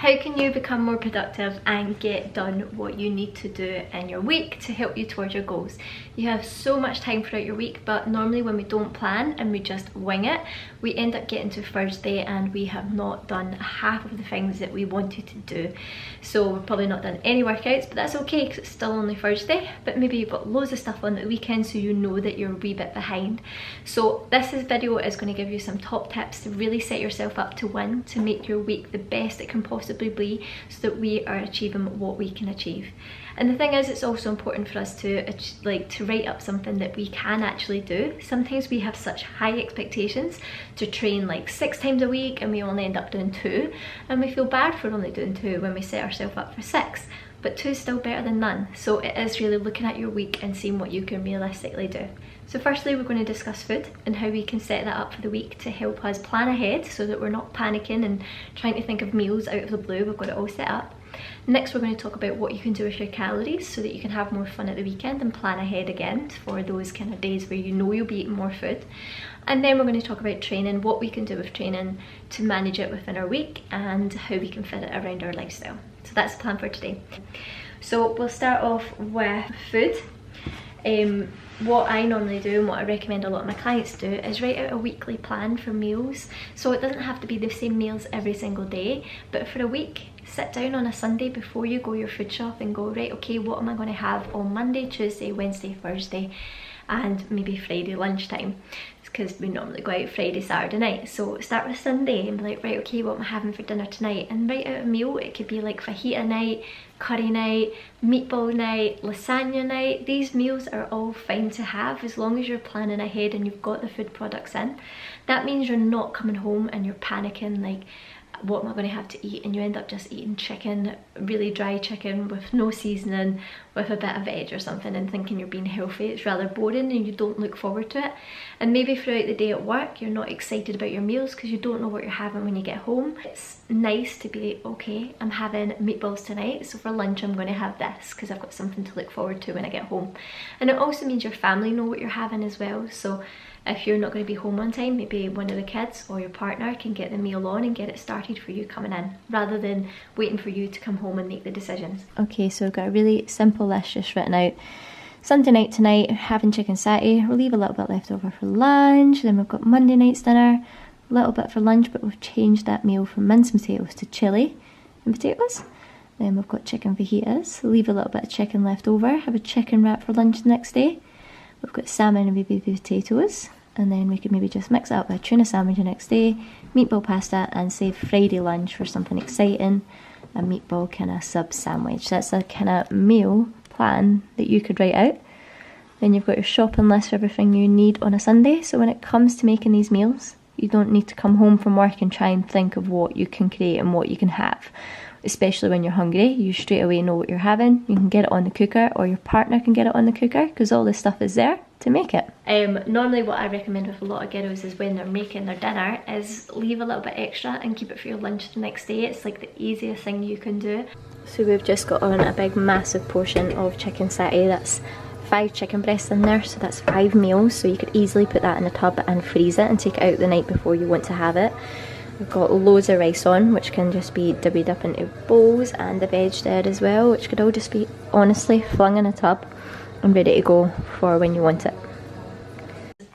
How can you become more productive and get done what you need to do in your week to help you towards your goals? You have so much time throughout your week, but normally when we don't plan and we just wing it, we end up getting to Thursday and we have not done half of the things that we wanted to do. So we've probably not done any workouts, but that's okay because it's still only Thursday. But maybe you've got loads of stuff on the weekend, so you know that you're a wee bit behind. So this video is going to give you some top tips to really set yourself up to win, to make your week the best it can possibly be, so that we are achieving what we can achieve. And the thing is, it's also important for us to write up something that we can actually do. Sometimes we have such high expectations to train like 6 times a week and we only end up doing 2, and we feel bad for only doing 2 when we set ourselves up for 6. But 2 is still better than none. So it is really looking at your week and seeing what you can realistically do. So firstly, we're going to discuss food and how we can set that up for the week to help us plan ahead so that we're not panicking and trying to think of meals out of the blue. We've got it all set up. Next, we're going to talk about what you can do with your calories so that you can have more fun at the weekend and plan ahead again for those kind of days where you know you'll be eating more food. And then we're going to talk about training, what we can do with training to manage it within our week and how we can fit it around our lifestyle. So that's the plan for today. So we'll start off with food. What I normally do and what I recommend a lot of my clients do is write out a weekly plan for meals. So it doesn't have to be the same meals every single day, but for a week, sit down on a Sunday before you go your food shop and go, right, okay, what am I going to have on Monday, Tuesday, Wednesday, Thursday, and maybe Friday lunchtime, because we normally go out Friday, Saturday night. So start with Sunday and be like, right, okay, what am I having for dinner tonight? And write out a meal. It could be like fajita night, curry night, meatball night, lasagna night. These meals are all fine to have as long as you're planning ahead and you've got the food products in. That means you're not coming home and you're panicking like, what am I going to have to eat? And you end up just eating chicken, really dry chicken with no seasoning, with a bit of veg or something, and thinking you're being healthy. It's rather boring and you don't look forward to it. And maybe throughout the day at work you're not excited about your meals because you don't know what you're having when you get home. It's nice to be, okay, I'm having meatballs tonight, so for lunch I'm going to have this because I've got something to look forward to when I get home. And it also means your family know what you're having as well. So if you're not going to be home on time, maybe one of the kids or your partner can get the meal on and get it started for you coming in, rather than waiting for you to come home and make the decisions. Okay, so I've got a really simple list just written out. Sunday night tonight, having chicken satay. We'll leave a little bit left over for lunch. Then we've got Monday night's dinner, a little bit for lunch, but we've changed that meal from minced potatoes to chilli and potatoes. Then we've got chicken fajitas. Leave a little bit of chicken left over. Have a chicken wrap for lunch the next day. We've got salmon and baby potatoes, and then we could maybe just mix it up with a tuna sandwich the next day, meatball pasta, and save Friday lunch for something exciting, a meatball kind of sub sandwich. That's a kind of meal plan that you could write out. Then you've got your shopping list for everything you need on a Sunday, so when it comes to making these meals, you don't need to come home from work and try and think of what you can create and what you can have. Especially when you're hungry, you straight away know what you're having. You can get it on the cooker, or your partner can get it on the cooker, because all this stuff is there to make it. Normally what I recommend with a lot of girls is when they're making their dinner is leave a little bit extra and keep it for your lunch the next day. It's like the easiest thing you can do. So we've just got on a big massive portion of chicken satay. That's 5 chicken breasts in there, so that's 5 meals. So you could easily put that in a tub and freeze it and take it out the night before you want to have it. We've got loads of rice on, which can just be divvied up into bowls, and the veg there as well, which could all just be honestly flung in a tub and ready to go for when you want it.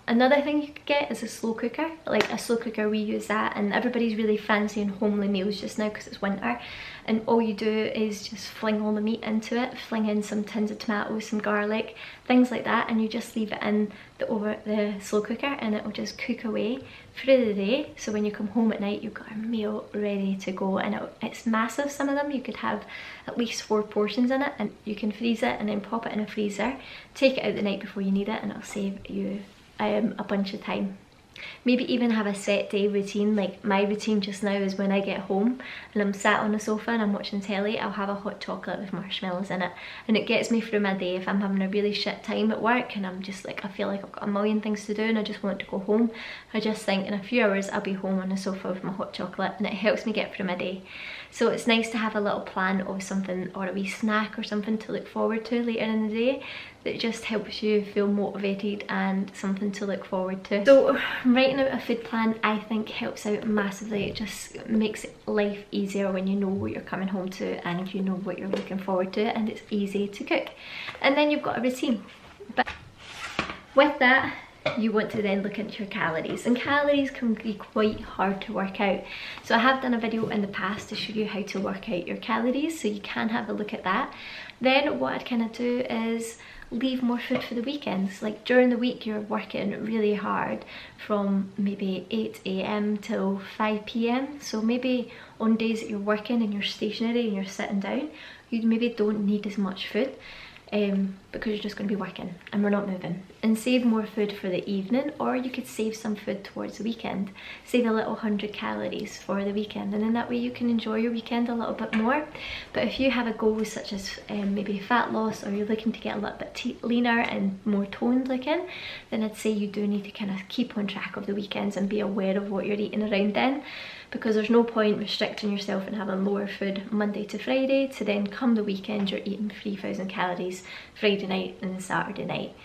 Another thing you could get is a slow cooker. Like a slow cooker, we use that, and everybody's really fancying homely meals just now because it's winter, and all you do is just fling all the meat into it, fling in some tins of tomatoes, some garlic, things like that, and you just leave it in the slow cooker and it will just cook away through the day. So when you come home at night, you've got a meal ready to go, and it's massive. Some of them you could have at least 4 portions in it, and you can freeze it and then pop it in a freezer, take it out the night before you need it, and it'll save you a bunch of time. Maybe even have a set day routine. Like my routine just now is when I get home and I'm sat on the sofa and I'm watching telly, I'll have a hot chocolate with marshmallows in it, and it gets me through my day. If I'm having a really shit time at work and I'm just like, I feel like I've got a million things to do and I just want to go home, I just think in a few hours I'll be home on the sofa with my hot chocolate, and it helps me get through my day. So it's nice to have a little plan of something, or a wee snack or something to look forward to later in the day, that just helps you feel motivated and something to look forward to. So writing out a food plan, I think, helps out massively. It just makes life easier when you know what you're coming home to and you know what you're looking forward to, and it's easy to cook. And then you've got a routine. But with that, you want to then look into your calories, and calories can be quite hard to work out. So I have done a video in the past to show you how to work out your calories, so you can have a look at that. Then what I'd kind of do is leave more food for the weekends. Like during the week you're working really hard from maybe 8 AM till 5 PM, so maybe on days that you're working and you're stationary and you're sitting down, you maybe don't need as much food, because you're just going to be working and we're not moving. And save more food for the evening, or you could save some food towards the weekend. Save a little 100 calories for the weekend, and then that way you can enjoy your weekend a little bit more. But if you have a goal such as maybe fat loss, or you're looking to get a little bit leaner and more toned looking, then I'd say you do need to kind of keep on track of the weekends and be aware of what you're eating around then, because there's no point restricting yourself and having lower food Monday to Friday to then come the weekend you're eating 3,000 calories Friday night and Saturday night.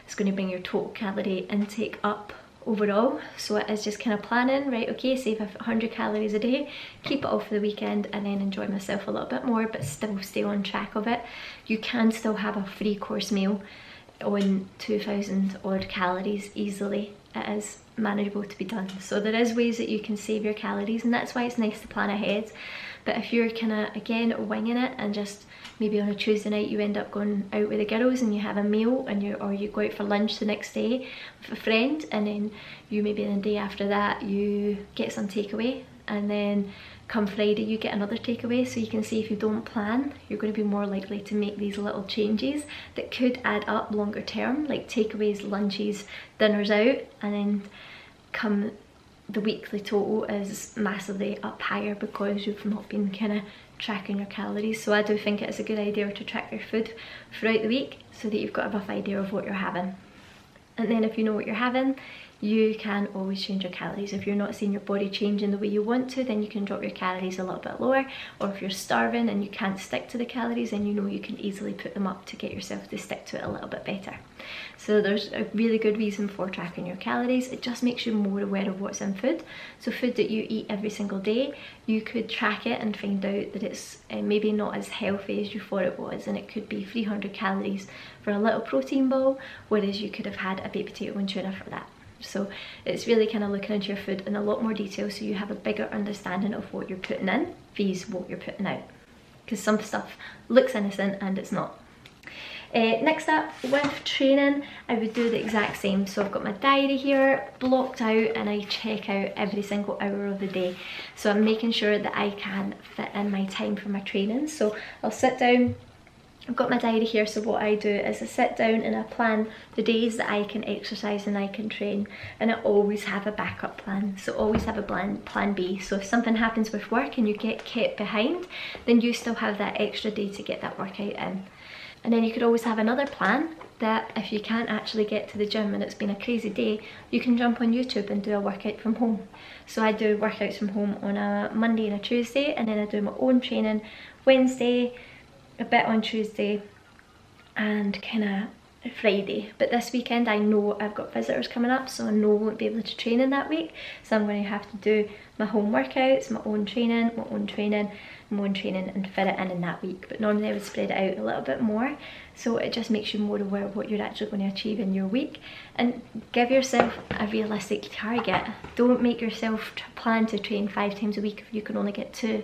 It's going to bring your total calorie intake up overall. So it is just kind of planning, right, okay, save 100 calories a day, keep it all for the weekend, and then enjoy myself a little bit more, but still stay on track of it. You can still have a 3-course meal on 2,000 odd calories easily. It is manageable to be done. So there is ways that you can save your calories, and that's why it's nice to plan ahead. But if you're kind of, again, winging it, and just maybe on a Tuesday night you end up going out with the girls and you have a meal, and you go out for lunch the next day with a friend, and then you maybe the day after that you get some takeaway, and then come Friday you get another takeaway. So you can see, if you don't plan, you're going to be more likely to make these little changes that could add up longer term, like takeaways, lunches, dinners out, and then come the weekly total is massively up higher because you've not been kind of tracking your calories. So I do think it is a good idea to track your food throughout the week so that you've got a rough idea of what you're having. And then if you know what you're having, you can always change your calories. If you're not seeing your body changing the way you want to, then you can drop your calories a little bit lower. Or if you're starving and you can't stick to the calories, then you know you can easily put them up to get yourself to stick to it a little bit better. So there's a really good reason for tracking your calories. It just makes you more aware of what's in food. So food that you eat every single day, you could track it and find out that it's maybe not as healthy as you thought it was, and it could be 300 calories for a little protein bowl, whereas you could have had a baked potato and tuna for that. So it's really kind of looking into your food in a lot more detail, so you have a bigger understanding of what you're putting in versus what you're putting out, because some stuff looks innocent and it's not. Next up, with training, I would do the exact same. So I've got my diary here blocked out, and I check out every single hour of the day. So I'm making sure that I can fit in my time for my training. So I'll sit down, I've got my diary here, so what I do is I sit down and I plan the days that I can exercise and I can train, and I always have a backup plan. So always have a plan B. So if something happens with work and you get kept behind, then you still have that extra day to get that workout in. And then you could always have another plan that if you can't actually get to the gym and it's been a crazy day, you can jump on YouTube and do a workout from home. So I do workouts from home on a Monday and a Tuesday, and then I do my own training Wednesday, a bit on Tuesday, and kind of Friday. But this weekend I know I've got visitors coming up, so I know I won't be able to train in that week, so I'm going to have to do my home workouts, my own training, and fit it in that week. But normally I would spread it out a little bit more, so it just makes you more aware of what you're actually going to achieve in your week. And give yourself a realistic target. Don't make yourself plan to train 5 times a week if you can only get 2.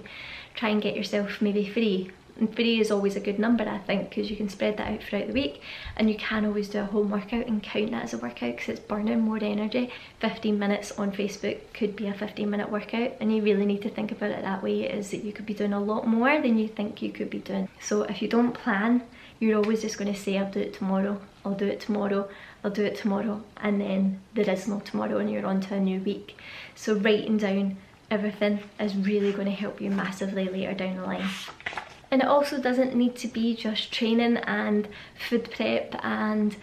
Try and get yourself maybe 3. And 3 is always a good number, I think, because you can spread that out throughout the week, and you can always do a home workout and count that as a workout because it's burning more energy. 15 minutes on Facebook could be a 15-minute workout, and you really need to think about it that way, is that you could be doing a lot more than you think you could be doing. So if you don't plan, you're always just going to say, I'll do it tomorrow, I'll do it tomorrow, I'll do it tomorrow, and then there is no tomorrow and you're on to a new week. So writing down everything is really going to help you massively later down the line. And it also doesn't need to be just training and food prep and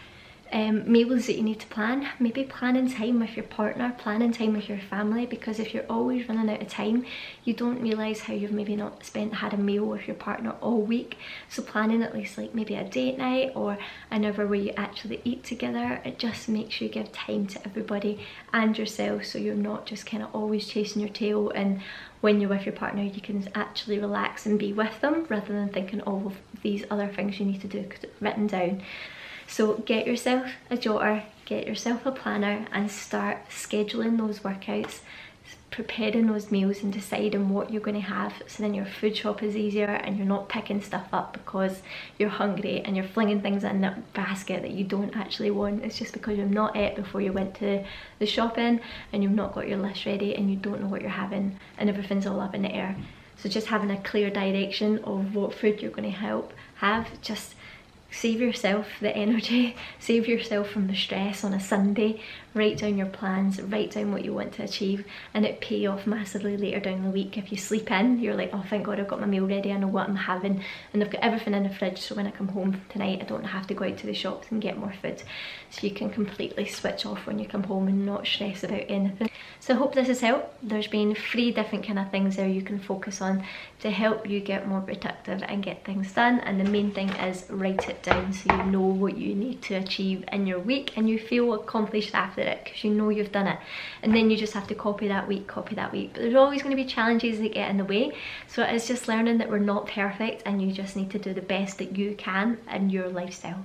Meals that you need to plan, maybe planning time with your partner, planning time with your family, because if you're always running out of time, you don't realise how you've maybe not had a meal with your partner all week. So planning at least like maybe a date night or an hour where you actually eat together, it just makes sure you give time to everybody and yourself, so you're not just kind of always chasing your tail, and when you're with your partner you can actually relax and be with them rather than thinking all of these other things you need to do because it's written down. So get yourself a jotter, get yourself a planner and start scheduling those workouts, preparing those meals and deciding what you're going to have, so then your food shop is easier and you're not picking stuff up because you're hungry and you're flinging things in that basket that you don't actually want. It's just because you've not ate before you went to the shopping and you've not got your list ready and you don't know what you're having and everything's all up in the air. So just having a clear direction of what food you're going to have just save yourself the energy, save yourself from the stress on a Sunday. Write down your plans, write down what you want to achieve, and it pay off massively later down the week. If you sleep in, you're like, oh thank God I've got my meal ready, I know what I'm having, and I've got everything in the fridge, so when I come home tonight I don't have to go out to the shops and get more food. So you can completely switch off when you come home and not stress about anything. So I hope this has helped. There's been 3 different kind of things there you can focus on to help you get more productive and get things done, and the main thing is write it down so you know what you need to achieve in your week and you feel accomplished after it because you know you've done it. And then you just have to copy that week. But there's always going to be challenges that get in the way, so it's just learning that we're not perfect and you just need to do the best that you can in your lifestyle.